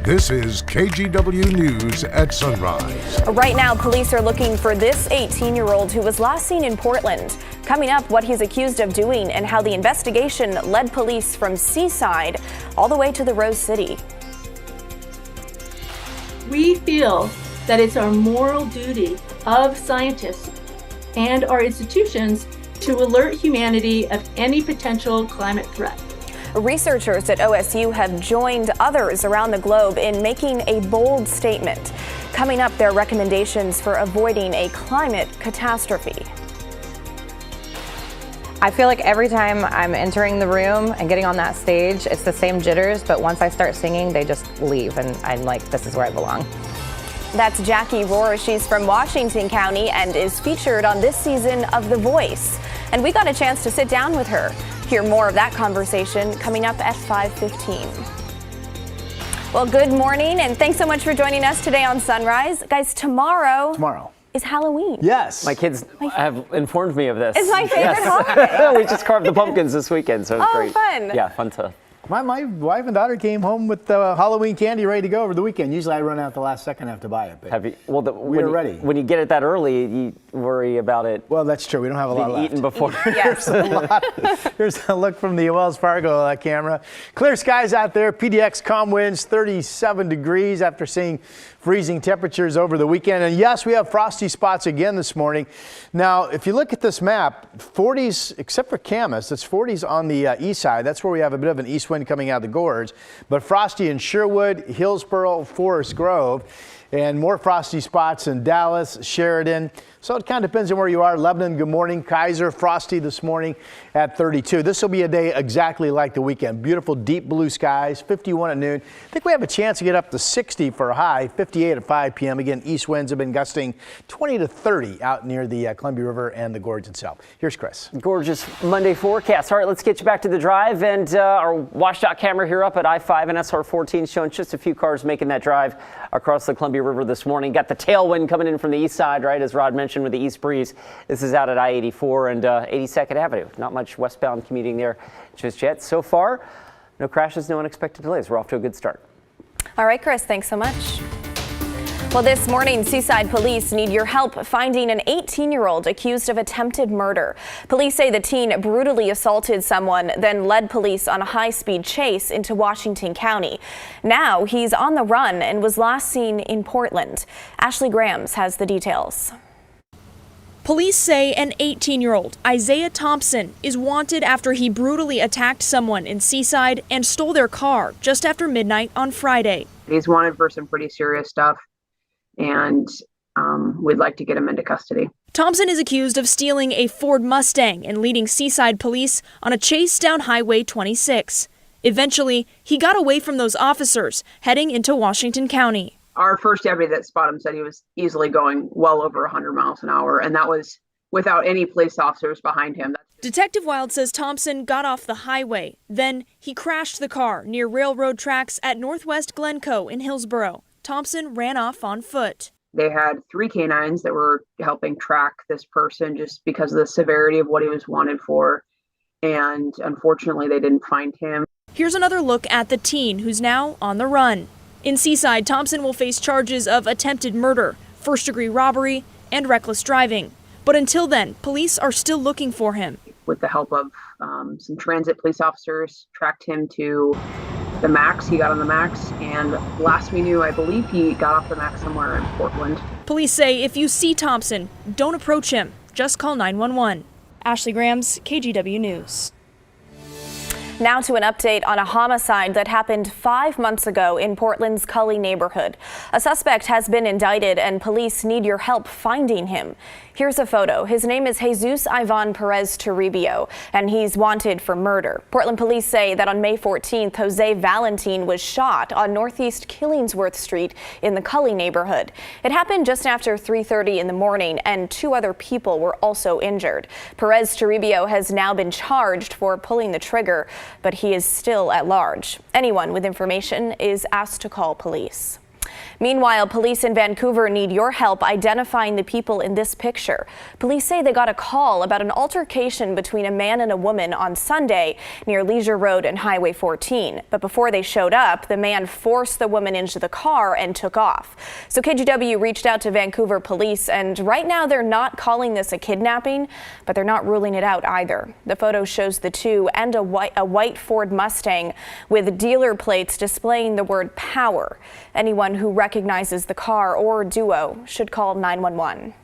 This is KGW News at Sunrise. Right now, police are looking for this 18-year-old who was last seen in Portland. Coming up, what he's accused of doing and how the investigation led police from Seaside all the way to the Rose City. We feel that it's our moral duty of scientists and our institutions to alert humanity of any potential climate threat. Researchers at OSU have joined others around the globe in making a bold statement. Coming up, their recommendations for avoiding a climate catastrophe. I feel like every time I'm entering the room and getting on that stage, it's the same jitters, but once I start singing, they just leave, and I'm like, this is where I belong. That's Jackie Rohr. She's from Washington County and is featured on this season of The Voice. And we got a chance to sit down with her. Hear more of that conversation coming up at 5:15. Well, good morning, and thanks so much for joining us today on Sunrise. Guys, tomorrow is Halloween. Yes. My kids have informed me of this. It's my favorite holiday. We just carved the pumpkins this weekend, so it's great. Fun. Yeah, fun to. My wife and daughter came home with Halloween candy ready to go over the weekend. Usually I run out the last second, I have to buy it. But have you? Well, we were ready. When you get it that early, you worry about it. Well, that's true. We don't have a lot left. Eaten before. Yes. Here's a look from the Wells Fargo camera. Clear skies out there. PDX calm winds, 37 degrees after seeing freezing temperatures over the weekend. And yes, we have frosty spots again this morning. Now, if you look at this map, 40s, except for Camas, it's 40s on the east side. That's where we have a bit of an east wind coming out of the gorge. But frosty in Sherwood, Hillsboro, Forest Grove, and more frosty spots in Dallas, Sheridan. So it kind of depends on where you are. Lebanon, good morning. Kaiser, frosty this morning at 32. This will be a day exactly like the weekend. Beautiful deep blue skies, 51 at noon. I think we have a chance to get up to 60 for a high, 58 at 5 p.m. Again, east winds have been gusting 20 to 30 out near the Columbia River and the gorge itself. Here's Chris. Gorgeous Monday forecast. All right, let's get you back to the drive, and our washed out camera here up at I-5 and SR14 showing just a few cars making that drive across the Columbia River this morning. Got the tailwind coming in from the east side, right, as Rod mentioned, with the east breeze. This is out at I-84 and 82nd Avenue. Not much westbound commuting there just yet. So far, no crashes, no unexpected delays. We're off to a good start. All right, Chris, thanks so much. Well, this morning, Seaside police need your help finding an 18-year-old accused of attempted murder. Police say the teen brutally assaulted someone, then led police on a high-speed chase into Washington County. Now he's on the run and was last seen in Portland. Ashley Grams has the details. Police say an 18-year-old, Isaiah Thompson, is wanted after he brutally attacked someone in Seaside and stole their car just after midnight on Friday. He's wanted for some pretty serious stuff, and we'd like to get him into custody. Thompson is accused of stealing a Ford Mustang and leading Seaside police on a chase down Highway 26. Eventually, he got away from those officers, heading into Washington County. Our first deputy that spotted him said he was easily going well over 100 miles an hour, and that was without any police officers behind him. Detective Wild says Thompson got off the highway. Then he crashed the car near railroad tracks at Northwest Glencoe in Hillsboro. Thompson ran off on foot. They had 3 canines that were helping track this person just because of the severity of what he was wanted for, and unfortunately they didn't find him. Here's another look at the teen who's now on the run. In Seaside, Thompson will face charges of attempted murder, first-degree robbery, and reckless driving. But until then, police are still looking for him. With the help of some transit police officers, tracked him to the Max. He got on the Max, and last we knew, I believe he got off the Max somewhere in Portland. Police say if you see Thompson, don't approach him. Just call 911. Ashley Grams, KGW News. Now to an update on a homicide that happened 5 months ago in Portland's Cully neighborhood. A suspect has been indicted and police need your help finding him. Here's a photo. His name is Jesus Ivan Perez Toribio, and he's wanted for murder. Portland police say that on May 14th, Jose Valentin was shot on Northeast Killingsworth Street in the Cully neighborhood. It happened just after 3:30 in the morning, and 2 other people were also injured. Perez Toribio has now been charged for pulling the trigger, but he is still at large. Anyone with information is asked to call police. Meanwhile, police in Vancouver need your help identifying the people in this picture. Police say they got a call about an altercation between a man and a woman on Sunday near Leisure Road and Highway 14. But before they showed up, the man forced the woman into the car and took off. So KGW reached out to Vancouver police, and right now they're not calling this a kidnapping, but they're not ruling it out either. The photo shows the two and a white Ford Mustang with dealer plates displaying the word power. Anyone who recognizes the car or duo should call 911.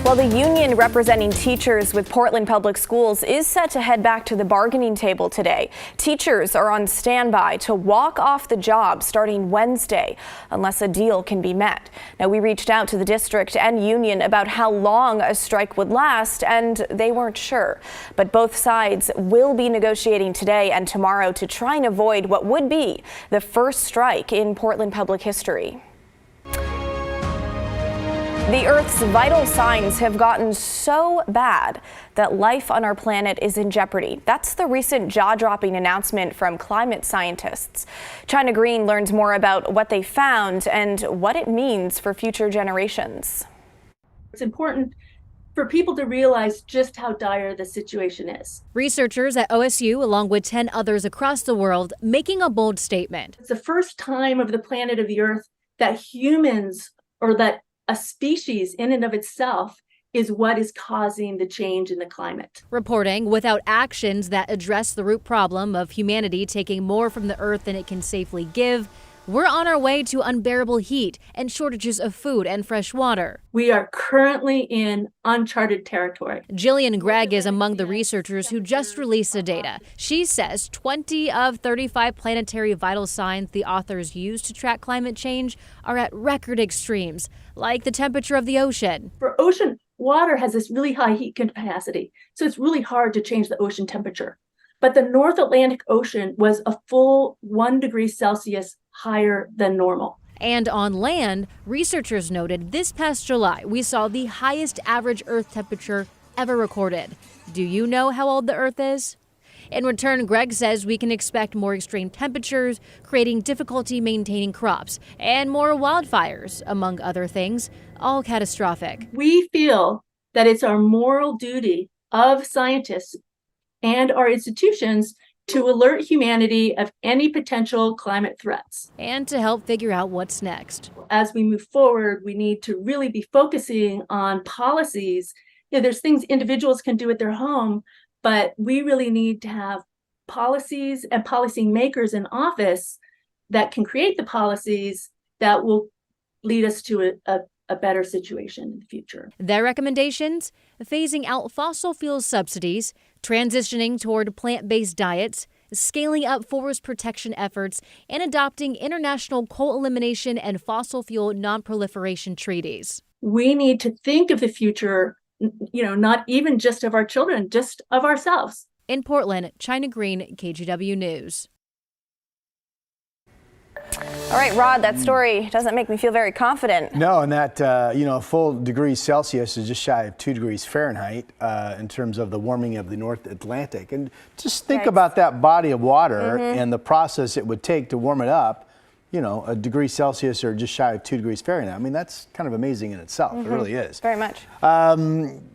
Well, the union representing teachers with Portland Public Schools is set to head back to the bargaining table today. Teachers are on standby to walk off the job starting Wednesday unless a deal can be met. Now, we reached out to the district and union about how long a strike would last, and they weren't sure. But both sides will be negotiating today and tomorrow to try and avoid what would be the first strike in Portland public history. The Earth's vital signs have gotten so bad that life on our planet is in jeopardy. That's the recent jaw-dropping announcement from climate scientists. China Green learns more about what they found and what it means for future generations. It's important for people to realize just how dire the situation is. Researchers at OSU, along with 10 others across the world, making a bold statement. It's the first time of the planet of the Earth that humans, or that a species in and of itself, is what is causing the change in the climate. Reporting without actions that address the root problem of humanity taking more from the Earth than it can safely give, we're on our way to unbearable heat and shortages of food and fresh water. We are currently in uncharted territory. Jillian Gregg is among the researchers who just released the data. She says 20 of 35 planetary vital signs the authors use to track climate change are at record extremes, like the temperature of the ocean. For ocean, water has this really high heat capacity, so it's really hard to change the ocean temperature. But the North Atlantic Ocean was a full 1 degree Celsius higher than normal. And on land, researchers noted this past July, we saw the highest average Earth temperature ever recorded. Do you know how old the Earth is? In return, Greg says we can expect more extreme temperatures, creating difficulty maintaining crops, and more wildfires, among other things, all catastrophic. We feel that it's our moral duty of scientists and our institutions to alert humanity of any potential climate threats. And to help figure out what's next. As we move forward, we need to really be focusing on policies. There's things individuals can do at their home, but we really need to have policies and policy makers in office that can create the policies that will lead us to a better situation in the future. Their recommendations: phasing out fossil fuel subsidies, transitioning toward plant-based diets, scaling up forest protection efforts, and adopting international coal elimination and fossil fuel non-proliferation treaties. We need to think of the future, not even just of our children, just of ourselves. In Portland, China Green, KGW News. All right, Rod, that story doesn't make me feel very confident. No, and that, a full degree Celsius is just shy of 2 degrees Fahrenheit in terms of the warming of the North Atlantic. And just think about that body of water and the process it would take to warm it up, a degree Celsius or just shy of 2 degrees Fahrenheit. I mean, that's kind of amazing in itself. It really is. Very much.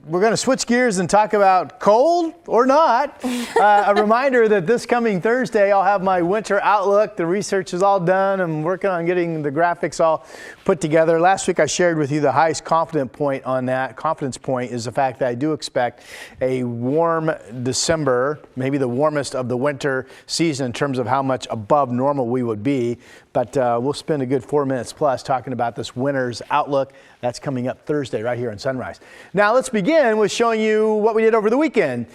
We're going to switch gears and talk about cold or not. A reminder that this coming Thursday, I'll have my winter outlook. The research is all done. I'm working on getting the graphics all put together. Last week, I shared with you the highest confidence point on that. Confidence point is the fact that I do expect a warm December, maybe the warmest of the winter season in terms of how much above normal we would be. But we'll spend a good 4 minutes plus talking about this winter's outlook. That's coming up Thursday right here on Sunrise. Now let's begin with showing you what we did over the weekend.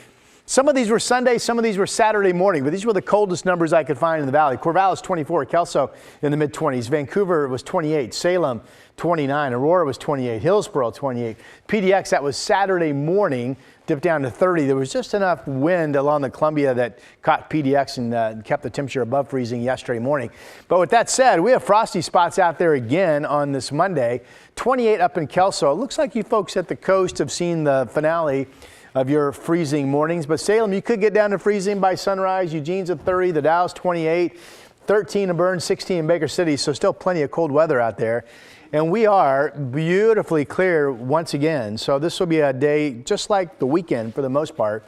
Some of these were Sunday, some of these were Saturday morning, but these were the coldest numbers I could find in the valley. Corvallis 24, Kelso in the mid-20s, Vancouver was 28, Salem 29, Aurora was 28, Hillsboro 28, PDX, that was Saturday morning, dipped down to 30. There was just enough wind along the Columbia that caught PDX and kept the temperature above freezing yesterday morning. But with that said, we have frosty spots out there again on this Monday. 28 up in Kelso. It looks like you folks at the coast have seen the finale of your freezing mornings, but Salem, you could get down to freezing by sunrise. Eugene's at 30, the Dow's 28. 13 in Burns, 16 in Baker City, so still plenty of cold weather out there. And we are beautifully clear once again, so this will be a day just like the weekend for the most part,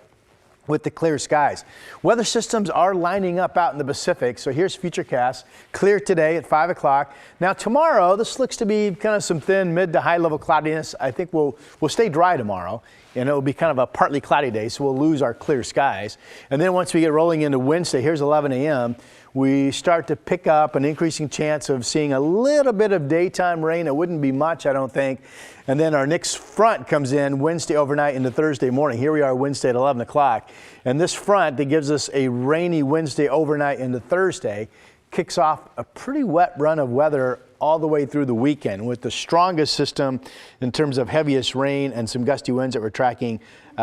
with the clear skies. Weather systems are lining up out in the Pacific. So here's Futurecast. Clear today at 5 o'clock. Now tomorrow, this looks to be kind of some thin mid to high level cloudiness. I think we'll stay dry tomorrow, and it will be kind of a partly cloudy day, so we'll lose our clear skies. And then once we get rolling into Wednesday, here's 11 a.m., we start to pick up an increasing chance of seeing a little bit of daytime rain. It wouldn't be much, I don't think. And then our next front comes in Wednesday overnight into Thursday morning. Here we are Wednesday at 11 o'clock. And this front that gives us a rainy Wednesday overnight into Thursday kicks off a pretty wet run of weather all the way through the weekend, with the strongest system in terms of heaviest rain and some gusty winds that we're tracking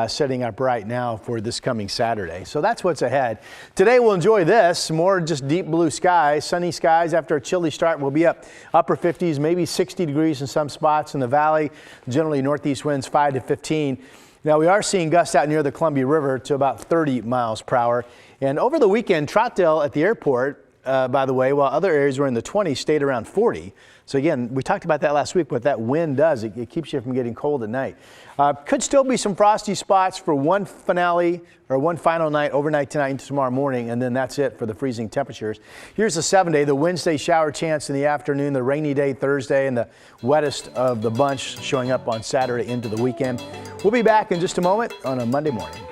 setting up right now for this coming Saturday. So that's what's ahead. Today we'll enjoy this, more just deep blue skies, sunny skies after a chilly start. We'll be up upper 50s, maybe 60 degrees in some spots in the valley, generally northeast winds 5 to 15. Now we are seeing gusts out near the Columbia River to about 30 miles per hour. And over the weekend, Troutdale at the airport, by the way, while other areas were in the 20s, stayed around 40. So again, we talked about that last week, what that wind does. It keeps you from getting cold at night. Could still be some frosty spots for one final night, overnight tonight into tomorrow morning, and then that's it for the freezing temperatures. Here's the 7-day, the Wednesday shower chance in the afternoon, the rainy day Thursday, and the wettest of the bunch showing up on Saturday into the weekend. We'll be back in just a moment on a Monday morning.